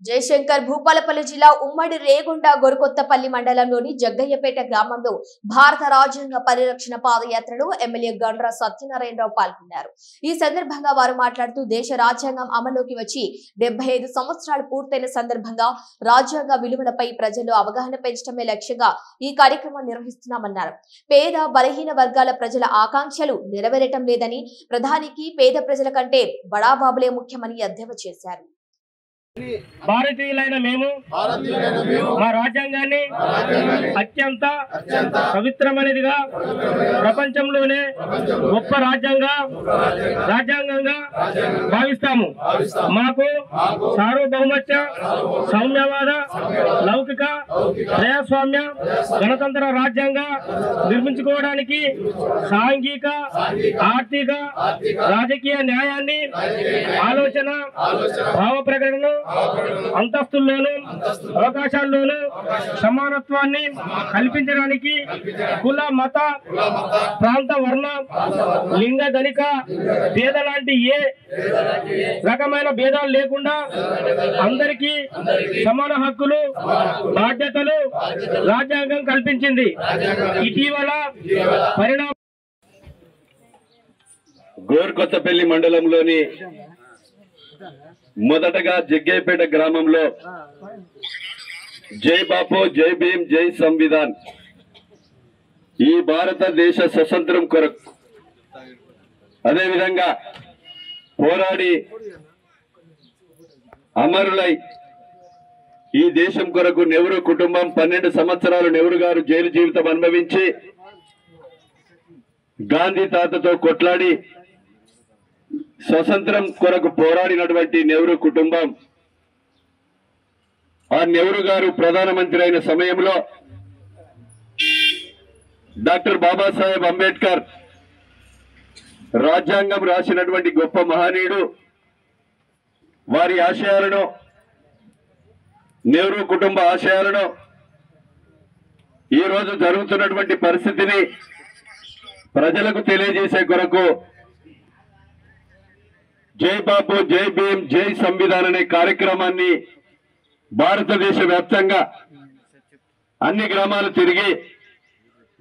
జయశంకర్ భూపాలపల్లి జిల్లా ఉమ్మడి రేగొండ గొరకొత్తపల్లి మండలంలోని జగ్గయ్యపేట గ్రామంలో భారత రాజ్యాంగ పరిరక్షణ పాదయాత్రలో ఎమ్మెల్యే గండ్ర సత్యనారాయణరావు పాల్గొన్నారు. ఈ సందర్భంగా వారు మాట్లాడుతూ దేశ రాజ్యాంగం అమల్లోకి వచ్చి 75 సంవత్సరాలు పూర్తయిన సందర్భంగా రాజ్యాంగ విలువలపై ప్రజల్లో అవగాహన పెంచడమే లక్ష్యంగా ఈ కార్యక్రమం నిర్వహిస్తున్నామన్నారు. పేద బలహీన వర్గాల ప్రజల ఆకాంక్షలు నెరవేరటం లేదని, ప్రధానికి పేద ప్రజల కంటే బడాబాబులే ముఖ్యమని ఎద్దేవా చేశారు. భారతీయులైన మేము మా రాజ్యాంగాన్ని అత్యంత పవిత్రమైనదిగా, ప్రపంచంలోనే గొప్ప రాజ్యాంగంగా భావిస్తాము. మాకు సార్వభౌమత్య, సౌమ్యవాద, లౌకిక, ప్రజాస్వామ్య, గణతంత్ర రాజ్యాంగ నిర్మించుకోవడానికి సాంఘిక, ఆర్థిక, రాజకీయ న్యాయాన్ని, ఆలోచన, భావ ప్రకటనను, అంతస్తుల్లోనూ అవకాశాల్లోనూ సమానత్వాన్ని కల్పించడానికి కుల, మత, ప్రాంత, వర్ణ, లింగ, ధనిక, పేద లాంటి ఏ రకమైన భేదాలు లేకుండా అందరికీ సమాన హక్కులు, బాధ్యతలు రాజ్యాంగం కల్పించింది. ఇటీవల పరిణామం గోర్కొత్తపల్లి మండలంలోని మొదటగా జగ్గయ్యపేట గ్రామంలో జై బాపు, జై భీమ్, జై సంవిధాన్, ఈ భారతదేశ స్వతంత్రం కొరకు అదేవిధంగా పోరాడి అమరులై ఈ దేశం కొరకు నెహ్రూ కుటుంబం 12 సంవత్సరాలు నెహ్రూ గారు జైలు జీవితం అనుభవించి గాంధీ తాతతో కొట్లాడి స్వతంత్రం కొరకు పోరాడినటువంటి నెహ్రూ కుటుంబం, ఆ నెహ్రూ గారు ప్రధానమంత్రి అయిన సమయంలో డాక్టర్ బాబాసాహెబ్ అంబేద్కర్ రాజ్యాంగం రాసినటువంటి గొప్ప మహనీయుడు. వారి ఆశయాలను, నెహ్రూ కుటుంబ ఆశయాలను ఈ రోజు జరుగుతున్నటువంటి పరిస్థితిని ప్రజలకు తెలియజేసే కొరకు జై బాపు, జై భీమ్, జై సంవిధాన్ అనే కార్యక్రమాన్ని భారతదేశ వ్యాప్తంగా అన్ని గ్రామాలు తిరిగి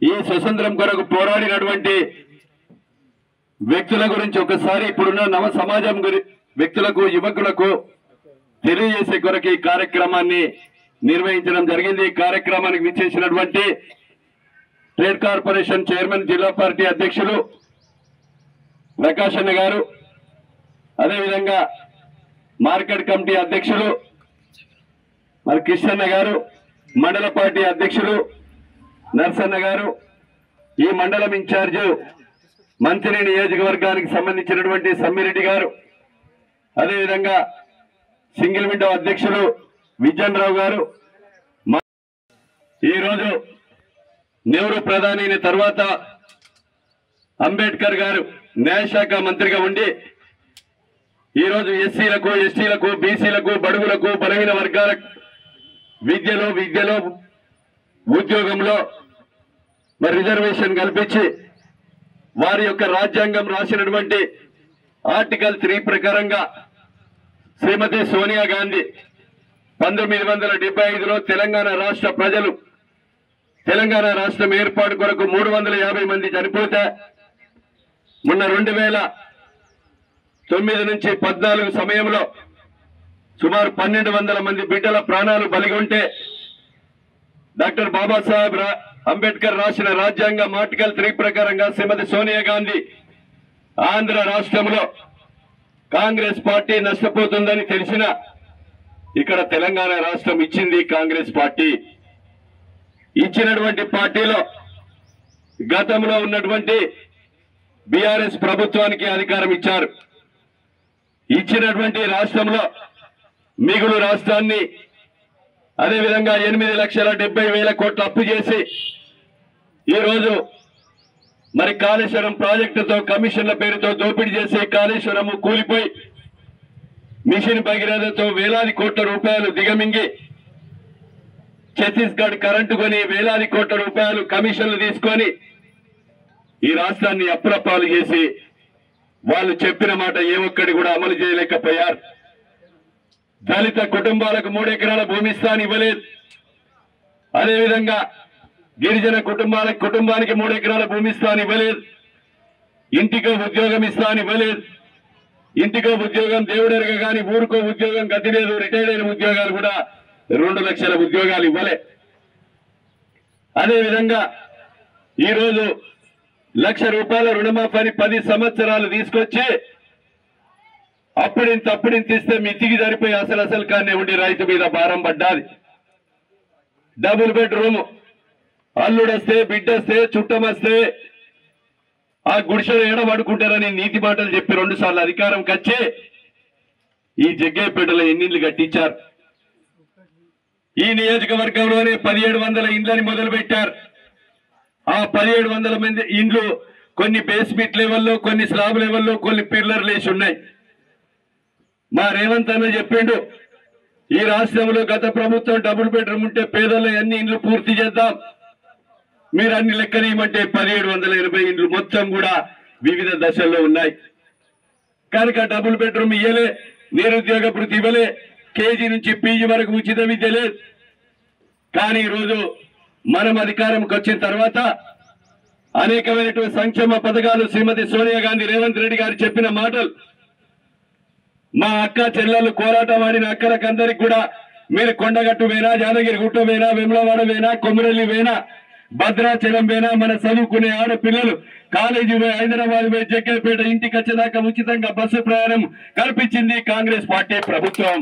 ఈ స్వతంత్రం కొరకు పోరాడినటువంటి వ్యక్తుల గురించి ఒకసారి ఇప్పుడున్న నవ సమాజం వ్యక్తులకు, యువకులకు తెలియజేసే కొరకు ఈ కార్యక్రమాన్ని నిర్వహించడం జరిగింది. ఈ కార్యక్రమానికి విచ్చేసినటువంటి ట్రేడ్ కార్పొరేషన్ చైర్మన్, జిల్లా పార్టీ అధ్యక్షులు ప్రకాష్ అన్న గారు, అదేవిధంగా మార్కెట్ కమిటీ అధ్యక్షులు మరి కృష్ణన్న గారు, మండల పార్టీ అధ్యక్షులు నర్సన్న గారు, ఈ మండలం ఇన్ఛార్జ్ మంత్రి నియోజకవర్గానికి సంబంధించినటువంటి సమ్మిరెడ్డి గారు, అదేవిధంగా సింగిల్ విండో అధ్యక్షులు విజయన్ రావు గారు. ఈరోజు నెహ్రూ ప్రధాని అయిన తర్వాత అంబేద్కర్ గారు న్యాయశాఖ మంత్రిగా ఉండి ఈరోజు ఎస్సీలకు, ఎస్టీలకు, బీసీలకు, బడుగులకు, బలహీన వర్గాలకు విద్యలో, ఉద్యోగంలో మరి రిజర్వేషన్ కల్పించి వారి యొక్క రాజ్యాంగం రాసినటువంటి ఆర్టికల్ 3 ప్రకారంగా శ్రీమతి సోనియా గాంధీ 1975లో తెలంగాణ రాష్ట్ర ప్రజలు తెలంగాణ రాష్ట్రం ఏర్పాటు కొరకు 350 మంది చనిపోతే మొన్న 2009 నుంచి 14 సమయంలో సుమారు 1200 మంది బిడ్డల ప్రాణాలు బలిగొంటే డాక్టర్ బాబాసాహెబ్ అంబేద్కర్ రాసిన రాజ్యాంగం ఆర్టికల్ 3 ప్రకారంగా శ్రీమతి సోనియా గాంధీ ఆంధ్ర రాష్ట్రంలో కాంగ్రెస్ పార్టీ నష్టపోతుందని తెలిసిన ఇక్కడ తెలంగాణ రాష్ట్రం ఇచ్చింది కాంగ్రెస్ పార్టీ. ఇచ్చినటువంటి పార్టీలో గతంలో ఉన్నటువంటి బీఆర్ఎస్ ప్రభుత్వానికి అధికారం ఇచ్చారు. ఇచ్చినటువంటి రాష్ట్రంలో మిగులు రాష్ట్రాన్ని అదేవిధంగా 8,70,70,000 కోట్ల అప్పు చేసి ఈరోజు మరి కాళేశ్వరం ప్రాజెక్టుతో కమిషన్ల పేరుతో దోపిడీ చేసి కాళేశ్వరం కూలిపోయి మిషన్ భగీరథతో వేలాది కోట్ల రూపాయలు దిగమింగి ఛత్తీస్గఢ్ కరెంటు కొని వేలాది కోట్ల రూపాయలు కమిషన్లు తీసుకొని ఈ రాష్ట్రాన్ని అప్పులపాలు చేసి వాళ్ళు చెప్పిన మాట ఏ ఒక్కటి కూడా అమలు చేయలేకపోయారు. దళిత కుటుంబాలకు 3 ఎకరాల భూమి ఇస్తా అని ఇవ్వలేదు. అదేవిధంగా గిరిజన కుటుంబానికి 3 ఎకరాల భూమి ఇస్తా అని ఇవ్వలేదు. ఇంటికో ఉద్యోగం ఇస్తా అని ఇవ్వలేదు. ఇంటికో ఉద్యోగం దేవుడెరగ కానీ ఊరికో ఉద్యోగం గతి లేదు. రిటైర్డ్ అయిన ఉద్యోగాలు కూడా 2 లక్షల ఉద్యోగాలు ఇవ్వలే. అదేవిధంగా ఈరోజు ₹1,00,000 రుణమాఫీ 10 సంవత్సరాలు తీసుకొచ్చి అప్పుడింత ఇస్తే మితికి సరిపోయి అసలు కానీ ఉండి రైతు మీద భారం పడ్డాది. డబుల్ బెడ్రూమ్ అల్లుడొస్తే బిడ్డొస్తే చుట్టమొస్తే ఆ గుడిసెలు ఏడబడుకుంటారని నీతి మాటలు చెప్పి 2 సార్లు అధికారంకి వచ్చి ఈ జగ్గయ్యపేటలో ఎన్ని ఇళ్లు కట్టించారు. ఈ నియోజకవర్గంలోనే 1700 ఇండ్లని మొదలు పెట్టారు. ఆ 1700 మంది ఇండ్లు కొన్ని బేస్మెంట్ లెవెల్లో, కొన్ని స్లాబ్ లెవెల్లో, కొన్ని పిల్లర్లు వేసి ఉన్నాయి. మా రేవంత్ అన్న చెప్పిండు, ఈ రాష్ట్రంలో గత ప్రభుత్వం డబుల్ బెడ్రూమ్ ఉంటే పేదల అన్ని ఇండ్లు పూర్తి చేద్దాం, మీరు అన్ని లెక్కనేయమంటే 1780 ఇండ్లు మొత్తం కూడా వివిధ దశల్లో ఉన్నాయి. కనుక డబుల్ బెడ్రూమ్ ఇయ్యలే, నిరుద్యోగ భృతి ఇవ్వలే, కేజీ నుంచి పీజీ వరకు ఉచిత విద్య లేదు. కానీ ఈరోజు మనం అధికారంకి వచ్చిన తర్వాత అనేకమైనటువంటి సంక్షేమ పథకాలు శ్రీమతి సోనియా గాంధీ రేవంత్ రెడ్డి గారు చెప్పిన మాటలు మా అక్క చెల్లెళ్ళు కోరాటం ఆడిన అక్కలకందరికి కూడా మీరు కొండగట్టు వేనా, యాదగిరి గుట్ట వేనా, వెమ్లవాడ వేనా, కొమరల్లి వేనా, భద్రాచలం వేనా, మన చదువుకునే ఆడపిల్లలు కాలేజీ పోయి హైదరాబాద్ పోయి జగ్గయ్యపేట ఇంటికి వచ్చేదాకా ఉచితంగా బస్సు ప్రయాణం కల్పించింది కాంగ్రెస్ పార్టీ ప్రభుత్వం.